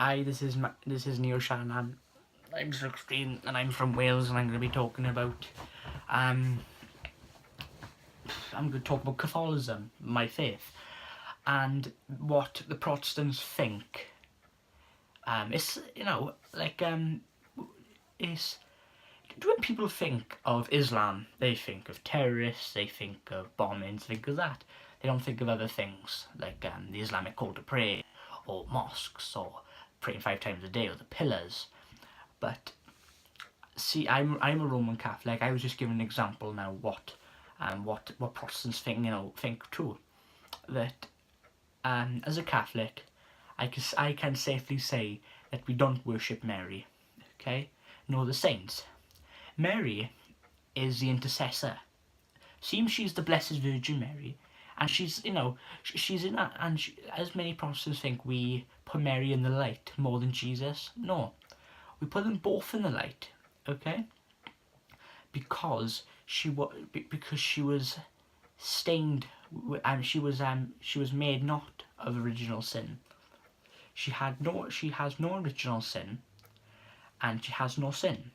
Hi, this is Neil Shannon. I'm 16 and I'm from Wales, and I'm going to be talking about um I'm going to talk about Catholicism, my faith, and what the Protestants think. It's it's when people think of Islam, they think of terrorists, they think of bombings, they think of that. They don't think of other things like the Islamic call to pray, or mosques, or praying 5 times a day, or the pillars. But see, I'm a Roman Catholic. I was just giving an example now what Protestants think too. That as a Catholic, I can safely say that we don't worship Mary, okay? Nor the saints. Mary is the intercessor. Seems she's the Blessed Virgin Mary, and she's in that. And as many Protestants think, we put Mary in the light more than Jesus. No, we put them both in the light, okay? Because she was stained, and she was made not of original sin. She has no original sin, and she has no sin,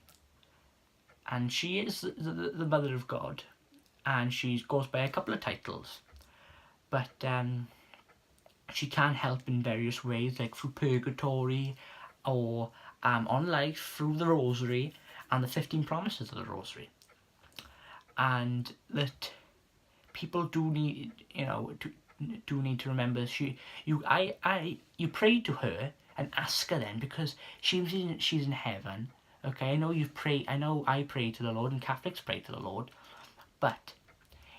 and she is the mother of God, and she goes by a couple of titles, but she can help in various ways, like through purgatory, or on life through the rosary and the 15 promises of the rosary. And that people do need, to remember, you pray to her and ask her then, because she's in heaven. Okay, I know I pray to the Lord, and Catholics pray to the Lord, but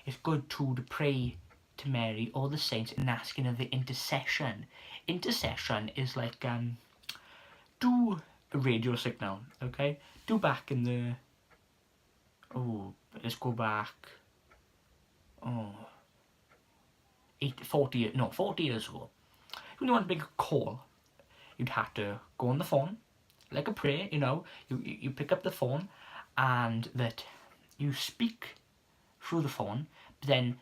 it's good to pray to Mary or the saints and asking of the intercession. Intercession is like do a radio signal, okay? Do back in the let's go back 40 years ago. When you want to make a call, you'd have to go on the phone like a prayer, you pick up the phone, and that you speak through the phone, but then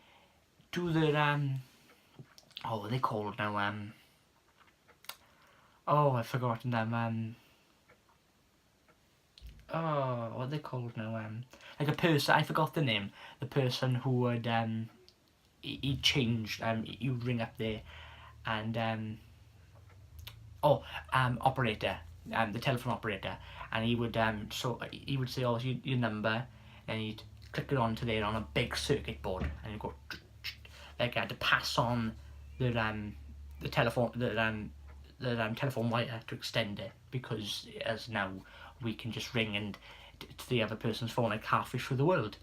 do the what are they called now, I've forgotten them, what are they called now, like a person, I forgot the name, the person who would he changed, you ring up there, and operator, the telephone operator, and he would he would say, your number, and he'd click it onto there on a big circuit board, and he'd go like to pass on the telephone telephone wire to extend it, because as now we can just ring and to the other person's phone like halfway through the world,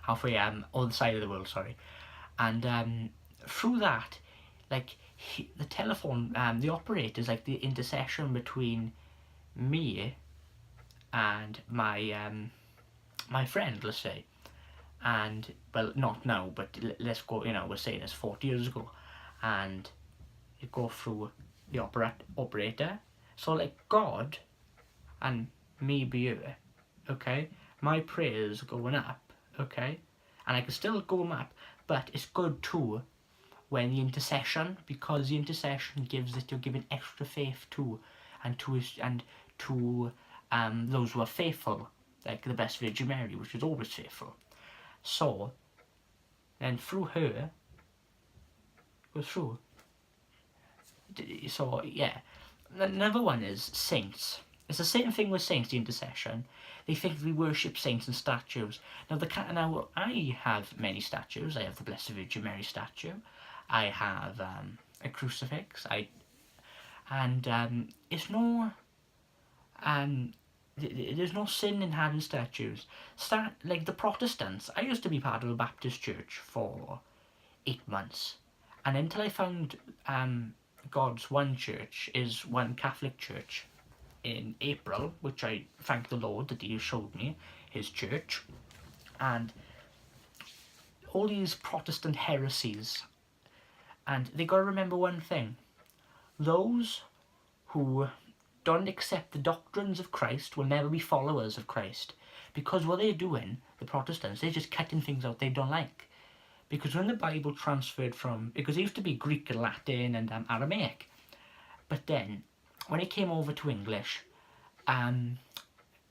other side of the world, sorry, and through that, like the telephone, the operator is like the intercession between me and my friend, let's say, and well, not now, but let's go, we're saying it's 40 years ago, and you go through the operator, so like God and me be here, okay, my prayers going up, okay, and I can still go them up, but it's good too when the intercession, because the intercession gives that you're giving extra faith to, and to those who are faithful, like the Blessed Virgin Mary, which is always faithful. So then through her goes through. So yeah, another one is saints. It's the same thing with saints, the intercession. They think we worship saints and statues. Now I have many statues. I have the Blessed Virgin Mary statue. I have a crucifix. It's no there's no sin in having statues. Like the Protestants, I used to be part of a Baptist church for 8 months, and until I found God's one church is one Catholic church in April, which I thank the Lord that He showed me His church, and all these Protestant heresies. And they got to remember one thing: those who don't accept the doctrines of Christ will never be followers of Christ, because what they're doing, the Protestants, they're just cutting things out they don't like. Because when the Bible transferred because it used to be Greek and Latin and Aramaic, But then, when it came over to English,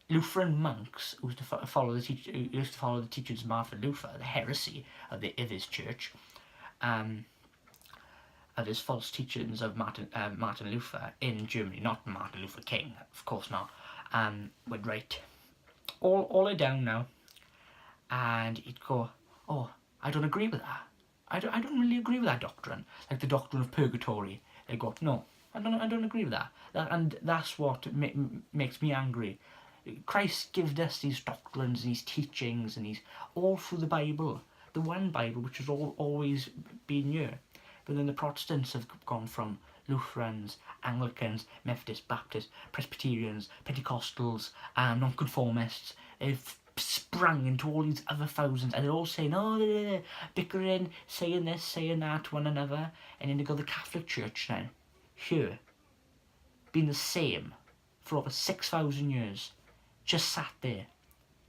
Lutheran monks who used to follow the teachings of Martin Luther, the heresy of his church, of his false teachings of Martin Luther in Germany, not Martin Luther King, of course not, would write all it down now, and he'd go, oh, I don't agree with that. I don't really agree with that doctrine, like the doctrine of purgatory. They go, no, I don't agree with that. And that's what makes me angry. Christ gives us these doctrines, these teachings, and these all through the Bible, the one Bible which has always been here. But then the Protestants have gone from Lutherans, Anglicans, Methodists, Baptists, Presbyterians, Pentecostals, Nonconformists. They've sprung into all these other thousands, and they're all saying, oh, they're bickering, saying this, saying that to one another. And then they go to the Catholic Church now, here, been the same for over 6,000 years, just sat there,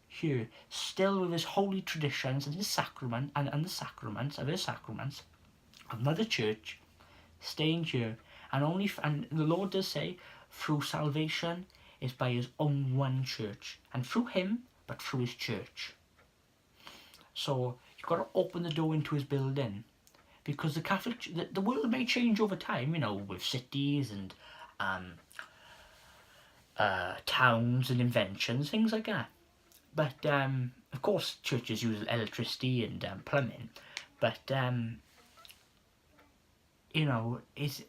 here, still with his holy traditions and his sacrament, and the sacraments of his sacraments, of Mother Church, staying here, and the Lord does say, through salvation is by his own one church, and through him, but through his church. So you've got to open the door into his building, because the world may change over time, with cities and towns and inventions, things like that. But of course, churches use electricity and plumbing, but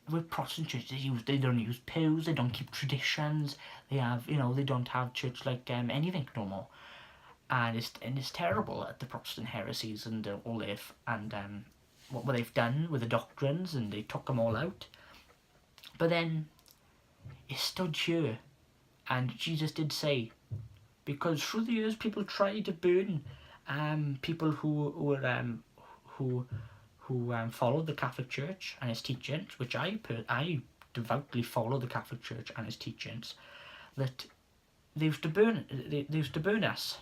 with Protestant churches, they don't use pews, they don't keep traditions, they have, they don't have church like anything no more, and it's terrible at the Protestant heresies and all what they've done with the doctrines, and they took them all out. But then it stood here, and Jesus did say, because through the years people tried to burn people who followed the Catholic Church and its teachings, which I devoutly follow the Catholic Church and its teachings, that they used to burn us.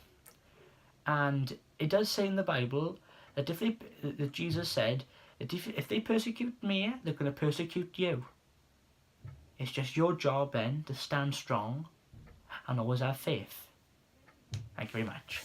And it does say in the Bible that that Jesus said that if they persecute me, they're going to persecute you. It's just your job then to stand strong and always have faith. Thank you very much.